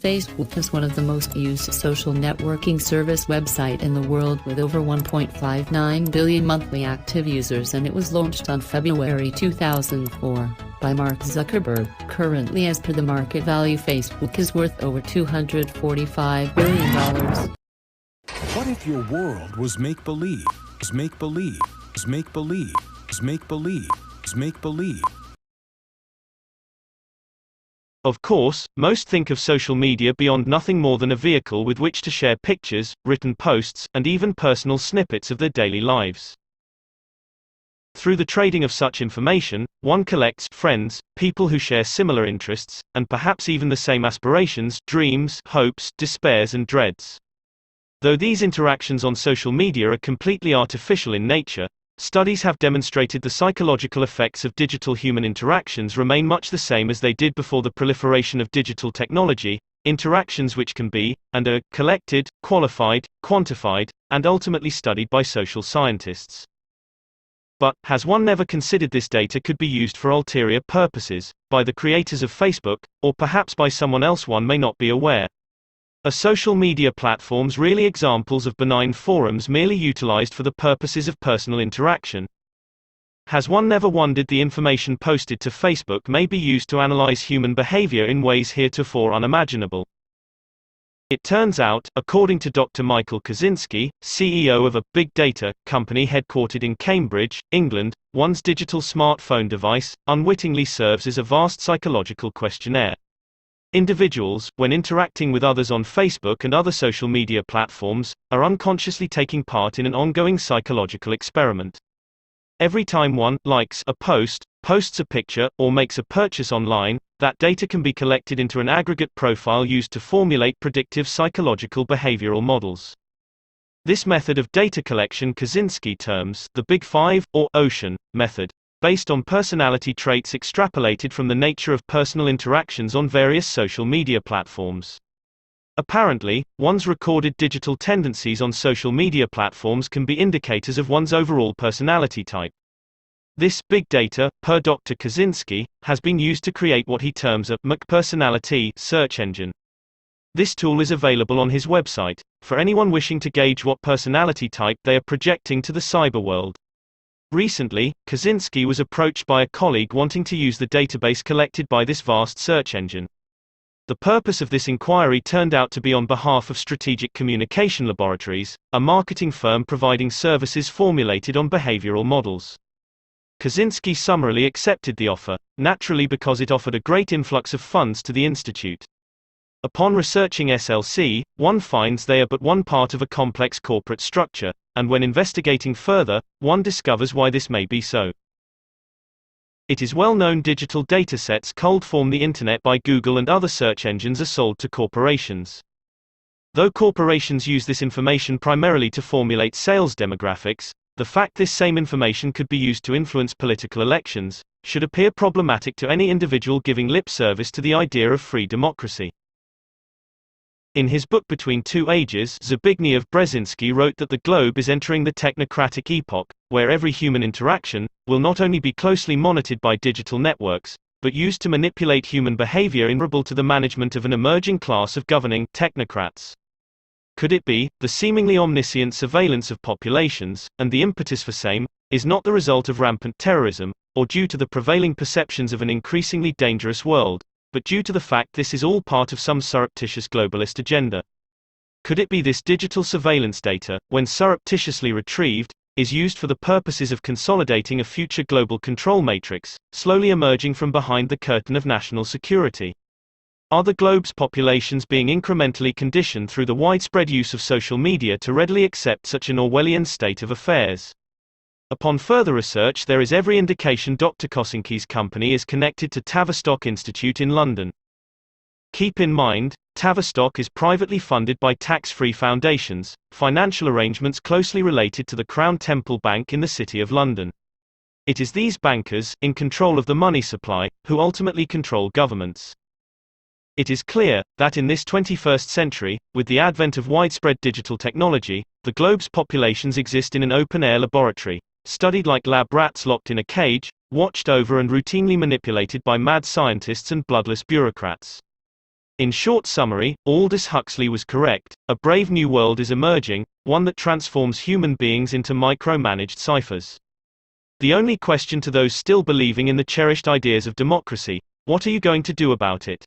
Facebook is one of the most used social networking service website in the world with over 1.59 billion monthly active users, and it was launched on February 2004 by Mark Zuckerberg. Currently, as per the market value, Facebook is worth over $245 billion. What if your world was make-believe? Make-believe. Make-believe. Make-believe. Make-believe. Of course, most think of social media beyond nothing more than a vehicle with which to share pictures, written posts, and even personal snippets of their daily lives. Through the trading of such information, one collects friends, people who share similar interests, and perhaps even the same aspirations, dreams, hopes, despairs, and dreads. Though these interactions on social media are completely artificial in nature, studies have demonstrated the psychological effects of digital human interactions remain much the same as they did before the proliferation of digital technology, interactions which can be, and are, collected, qualified, quantified, and ultimately studied by social scientists. But, has one never considered this data could be used for ulterior purposes, by the creators of Facebook, or perhaps by someone else one may not be aware? Are social media platforms really examples of benign forums merely utilized for the purposes of personal interaction? Has one never wondered the information posted to Facebook may be used to analyze human behavior in ways heretofore unimaginable? It turns out, according to Dr. Michael Kaczynski, CEO of a big data company headquartered in Cambridge, England, one's digital smartphone device unwittingly serves as a vast psychological questionnaire. Individuals, when interacting with others on Facebook and other social media platforms, are unconsciously taking part in an ongoing psychological experiment. Every time one likes a post, posts a picture, or makes a purchase online, that data can be collected into an aggregate profile used to formulate predictive psychological behavioral models. This method of data collection Kaczynski terms the Big Five, or Ocean, method, based on personality traits extrapolated from the nature of personal interactions on various social media platforms. Apparently, one's recorded digital tendencies on social media platforms can be indicators of one's overall personality type. This big data, per Dr. Kaczynski, has been used to create what he terms a McPersonality search engine. This tool is available on his website, for anyone wishing to gauge what personality type they are projecting to the cyber world. Recently, Kaczynski was approached by a colleague wanting to use the database collected by this vast search engine. The purpose of this inquiry turned out to be on behalf of Strategic Communication Laboratories, a marketing firm providing services formulated on behavioral models. Kaczynski summarily accepted the offer, naturally because it offered a great influx of funds to the institute. Upon researching SLC, one finds they are but one part of a complex corporate structure, and when investigating further, one discovers why this may be so. It is well known digital datasets cold form the internet by Google and other search engines are sold to corporations. Though corporations use this information primarily to formulate sales demographics, the fact this same information could be used to influence political elections should appear problematic to any individual giving lip service to the idea of free democracy. In his book Between Two Ages, Zbigniew Brzezinski wrote that the globe is entering the technocratic epoch, where every human interaction will not only be closely monitored by digital networks, but used to manipulate human behavior integral to the management of an emerging class of governing technocrats. Could it be, the seemingly omniscient surveillance of populations, and the impetus for same, is not the result of rampant terrorism, or due to the prevailing perceptions of an increasingly dangerous world, but due to the fact this is all part of some surreptitious globalist agenda? Could it be this digital surveillance data, when surreptitiously retrieved, is used for the purposes of consolidating a future global control matrix, slowly emerging from behind the curtain of national security? Are the globe's populations being incrementally conditioned through the widespread use of social media to readily accept such an Orwellian state of affairs? Upon further research, there is every indication Dr. Kaczynski's company is connected to Tavistock Institute in London. Keep in mind, Tavistock is privately funded by tax-free foundations, financial arrangements closely related to the Crown Temple Bank in the City of London. It is these bankers, in control of the money supply, who ultimately control governments. It is clear that in this 21st century, with the advent of widespread digital technology, the globe's populations exist in an open-air laboratory, studied like lab rats locked in a cage, watched over and routinely manipulated by mad scientists and bloodless bureaucrats. In short summary, Aldous Huxley was correct. A brave new world is emerging, one that transforms human beings into micromanaged ciphers. The only question to those still believing in the cherished ideas of democracy: what are you going to do about it?